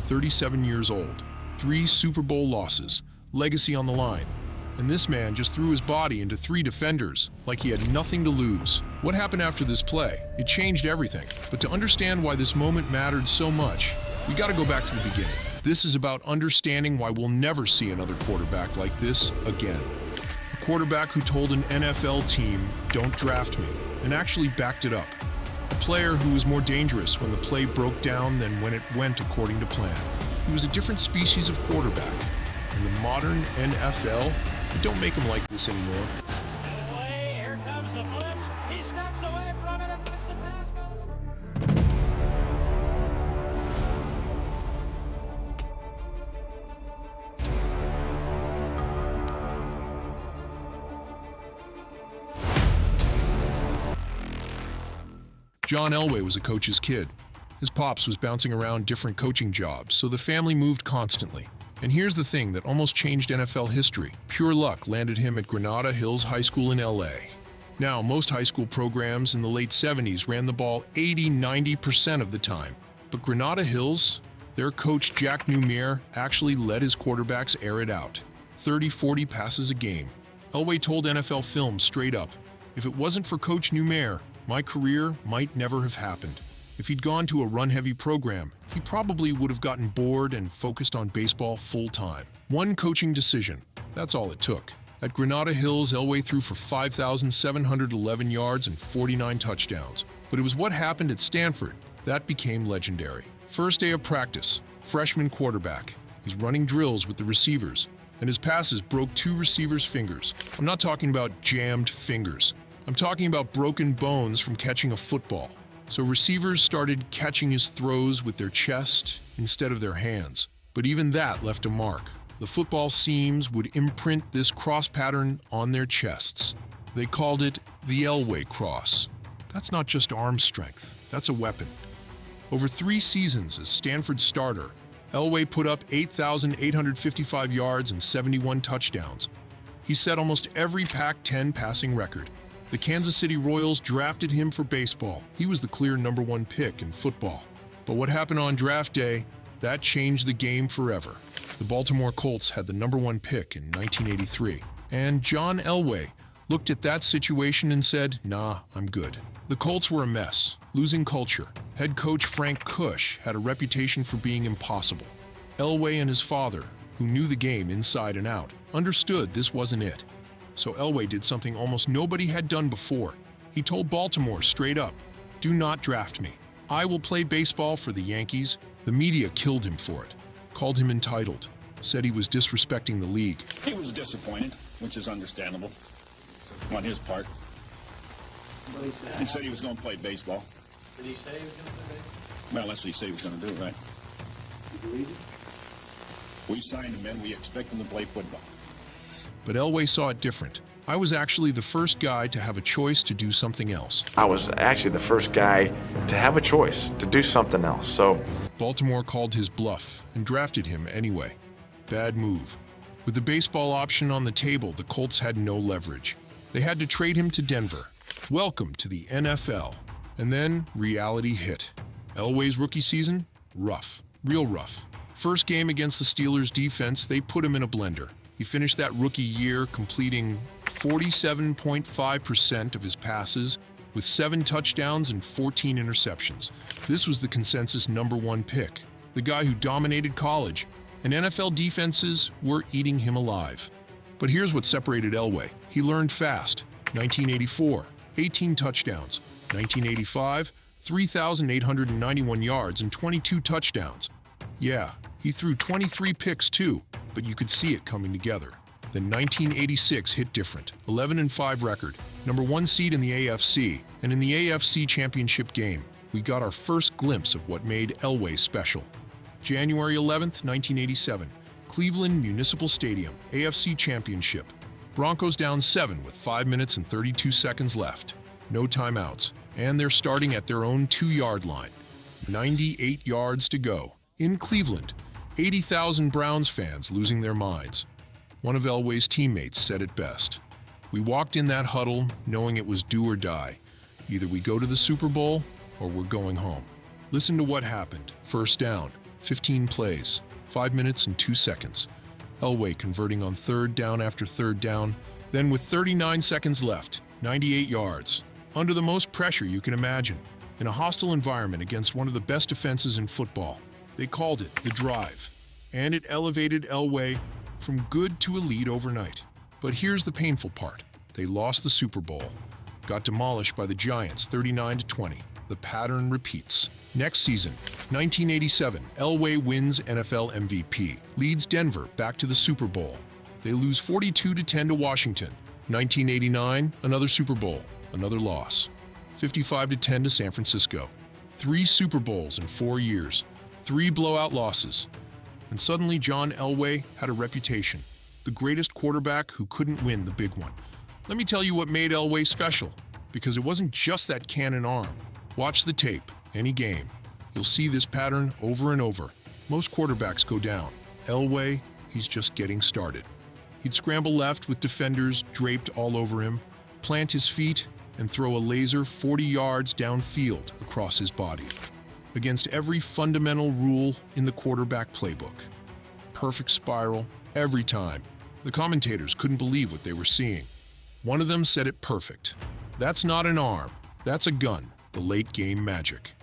37 years old, 3 Super Bowl losses, legacy on the line. And this man just threw his body into 3 defenders like he had nothing to lose. What happened after this play? It changed everything. But to understand why this moment mattered so much, we got to go back to the beginning. This is about understanding why we'll never see another quarterback like this again. A quarterback who told an NFL team, "Don't draft me," and actually backed it up. A player who was more dangerous when the play broke down than when it went according to plan. He was a different species of quarterback. In the modern NFL, they don't make him like this anymore. Here comes the blitz. He steps away from it and lets the pass go. John Elway was a coach's kid. His pops was bouncing around different coaching jobs, so the family moved constantly. And here's the thing that almost changed NFL history. Pure luck landed him at Granada Hills High School in LA. Now, most high school programs in the late 70s ran the ball 80–90% of the time. But Granada Hills, their coach Jack Newmere actually let his quarterbacks air it out. 30–40 passes a game. Elway told NFL Films straight up, "If it wasn't for Coach Newmere, my career might never have happened. If he'd gone to a run-heavy program, he probably would have gotten bored and focused on baseball full-time." One coaching decision, that's all it took. At Granada Hills, Elway threw for 5,711 yards and 49 touchdowns. But it was what happened at Stanford that became legendary. First day of practice, freshman quarterback. He's running drills with the receivers, and his passes broke 2 receivers' fingers. I'm not talking about jammed fingers. I'm talking about broken bones from catching a football. So receivers started catching his throws with their chest instead of their hands. But even that left a mark. The football seams would imprint this cross pattern on their chests. They called it the Elway cross. That's not just arm strength, that's a weapon. Over 3 seasons as Stanford starter, Elway put up 8,855 yards and 71 touchdowns. He set almost every Pac-10 passing record. The Kansas City Royals drafted him for baseball. He was the clear #1 pick in football. But what happened on draft day, that changed the game forever. The Baltimore Colts had the #1 pick in 1983. And John Elway looked at that situation and said, "Nah, I'm good." The Colts were a mess, losing culture. Head coach Frank Kush had a reputation for being impossible. Elway and his father, who knew the game inside and out, understood this wasn't it. So Elway did something almost nobody had done before. He told Baltimore straight up, "Do not draft me. I will play baseball for the Yankees." The media killed him for it, called him entitled, said he was disrespecting the league. He was disappointed, which is understandable on his part. He said he was going to play baseball. Did he say he was going to play? Well, that's what he said he was going to do, right? You believe it? We signed him in. We expect him to play football. But Elway saw it different. "I was actually the first guy to have a choice to do something else." I was actually the first guy to have a choice to do something else. So Baltimore called his bluff and drafted him anyway. Bad move. With the baseball option on the table, the Colts had no leverage. They had to trade him to Denver. Welcome to the NFL. And then reality hit. Elway's rookie season? Rough. Real rough. First game against the Steelers defense, they put him in a blender. He finished that rookie year completing 47.5% of his passes with 7 touchdowns and 14 interceptions. This was the consensus #1 pick, the guy who dominated college, and NFL defenses were eating him alive. But here's what separated Elway. He learned fast. 1984, 18 touchdowns. 1985, 3,891 yards and 22 touchdowns. Yeah, he threw 23 picks too, but you could see it coming together. Then 1986 hit different. 11-5 record, #1 seed in the AFC, and in the AFC Championship game, we got our first glimpse of what made Elway special. January 11th, 1987, Cleveland Municipal Stadium, AFC Championship. Broncos down 7 with 5 minutes and 32 seconds left. No timeouts, and they're starting at their own 2-yard line. 98 yards to go. In Cleveland, 80,000 Browns fans losing their minds. One of Elway's teammates said it best. "We walked in that huddle knowing it was do or die. Either we go to the Super Bowl or we're going home." Listen to what happened. First down, 15 plays, 5 minutes and 2 seconds. Elway converting on third down after third down, then with 39 seconds left, 98 yards. Under the most pressure you can imagine, in a hostile environment against one of the best defenses in football. They called it the drive, and it elevated Elway from good to elite overnight. But here's the painful part. They lost the Super Bowl, got demolished by the Giants 39-20. The pattern repeats. Next season, 1987, Elway wins NFL MVP, leads Denver back to the Super Bowl. They lose 42-10 to Washington. 1989, another Super Bowl, another loss. 55-10 to San Francisco. 3 Super Bowls in 4 years, 3 blowout losses. And suddenly John Elway had a reputation, the greatest quarterback who couldn't win the big one. Let me tell you what made Elway special, because it wasn't just that cannon arm. Watch the tape, any game. You'll see this pattern over and over. Most quarterbacks go down. Elway, he's just getting started. He'd scramble left with defenders draped all over him, plant his feet, and throw a laser 40 yards downfield across his body. Against every fundamental rule in the quarterback playbook. Perfect spiral, every time. The commentators couldn't believe what they were seeing. One of them said it perfect. That's not an arm, that's a gun. The late game magic.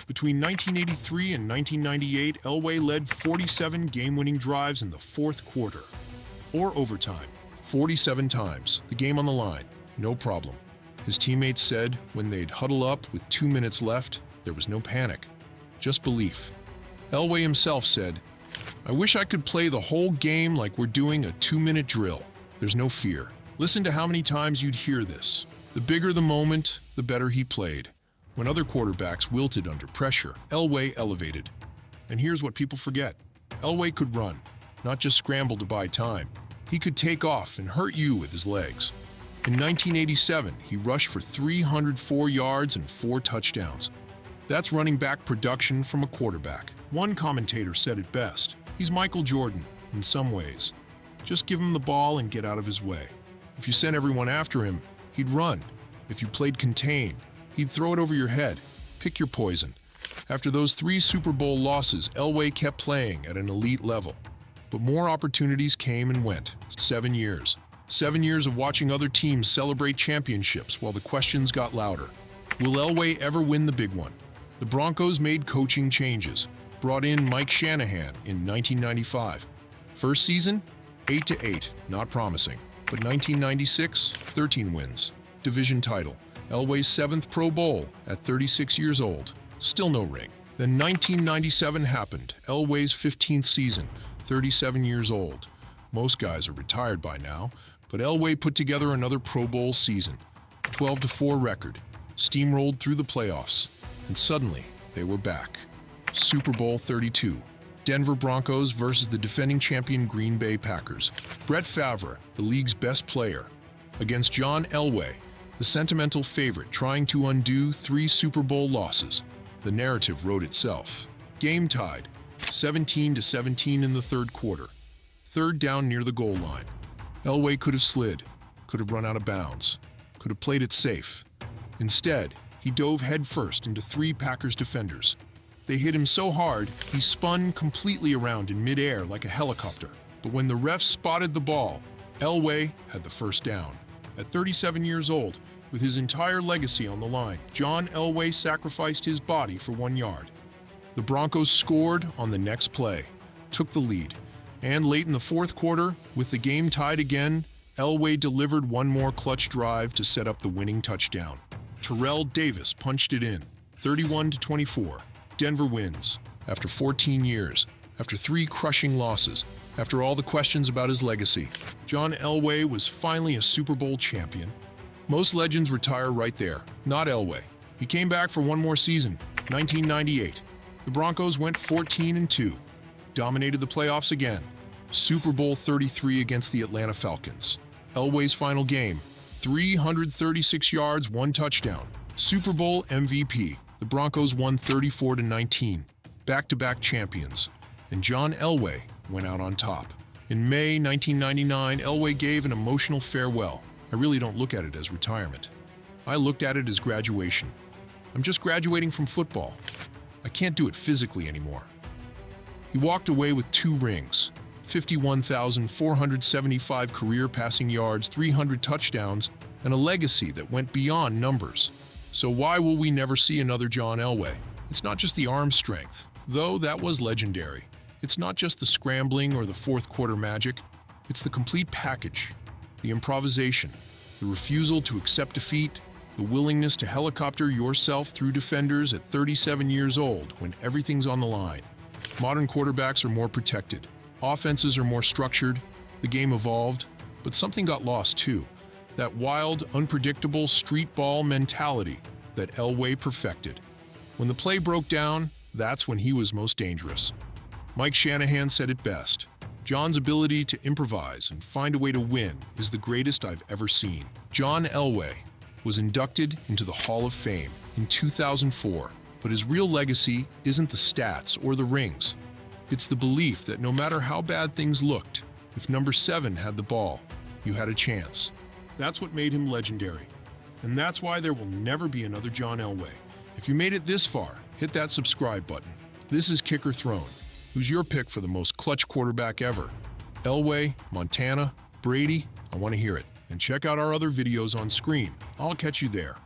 Between 1983 and 1998, Elway led 47 game-winning drives in the fourth quarter, or overtime, 47 times, the game on the line, no problem. His teammates said when they'd huddle up with 2 minutes left, there was no panic, just belief. Elway himself said, "I wish I could play the whole game like we're doing a 2-minute drill. There's no fear." Listen to how many times you'd hear this. The bigger the moment, the better he played. When other quarterbacks wilted under pressure, Elway elevated. And here's what people forget. Elway could run, not just scramble to buy time. He could take off and hurt you with his legs. In 1987, he rushed for 304 yards and 4 touchdowns. That's running back production from a quarterback. One commentator said it best. He's Michael Jordan, in some ways. Just give him the ball and get out of his way. If you sent everyone after him, he'd run. If you played contain, he'd throw it over your head. Pick your poison. After those 3 Super Bowl losses, Elway kept playing at an elite level. But more opportunities came and went. 7 years. 7 years of watching other teams celebrate championships while the questions got louder. Will Elway ever win the big one? The Broncos made coaching changes, brought in Mike Shanahan in 1995. First season, 8-8, not promising. But 1996, 13 wins. Division title. Elway's 7th Pro Bowl at 36 years old. Still no ring. Then 1997 happened. Elway's 15th season, 37 years old. Most guys are retired by now, but Elway put together another Pro Bowl season. 12-4 record. Steamrolled through the playoffs. And suddenly, they were back. Super Bowl 32. Denver Broncos versus the defending champion Green Bay Packers. Brett Favre, the league's best player, against John Elway, the sentimental favorite trying to undo 3 Super Bowl losses. The narrative wrote itself. Game tied, 17-17 in the third quarter. Third down near the goal line. Elway could have slid, could have run out of bounds, could have played it safe. Instead, he dove headfirst into 3 Packers defenders. They hit him so hard, he spun completely around in midair like a helicopter. But when the refs spotted the ball, Elway had the first down. At 37 years old, with his entire legacy on the line, John Elway sacrificed his body for 1 yard. The Broncos scored on the next play, took the lead, and late in the fourth quarter, with the game tied again, Elway delivered one more clutch drive to set up the winning touchdown. Terrell Davis punched it in, 31-24. Denver wins, after 14 years, after 3 crushing losses, after all the questions about his legacy. John Elway was finally a Super Bowl champion. Most legends retire right there, not Elway. He came back for one more season, 1998. The Broncos went 14-2, dominated the playoffs again. Super Bowl 33 against the Atlanta Falcons. Elway's final game, 336 yards, 1 touchdown. Super Bowl MVP. The Broncos won 34-19, back-to-back champions, and John Elway went out on top. In May 1999, Elway gave an emotional farewell. I really don't look at it as retirement. I looked at it as graduation. I'm just graduating from football. I can't do it physically anymore. He walked away with 2 rings, 51,475 career passing yards, 300 touchdowns, and a legacy that went beyond numbers. So why will we never see another John Elway? It's not just the arm strength, though that was legendary. It's not just the scrambling or the fourth quarter magic. It's the complete package. The improvisation, the refusal to accept defeat, the willingness to helicopter yourself through defenders at 37 years old when everything's on the line. Modern quarterbacks are more protected. Offenses are more structured. The game evolved, but something got lost too. That wild, unpredictable street ball mentality that Elway perfected. When the play broke down, that's when he was most dangerous. Mike Shanahan said it best. John's ability to improvise and find a way to win is the greatest I've ever seen. John Elway was inducted into the Hall of Fame in 2004, but his real legacy isn't the stats or the rings. It's the belief that no matter how bad things looked, if number 7 had the ball, you had a chance. That's what made him legendary. And that's why there will never be another John Elway. If you made it this far, hit that subscribe button. This is Kicker Throne. Who's your pick for the most clutch quarterback ever? Elway, Montana, Brady? I want to hear it. And check out our other videos on screen. I'll catch you there.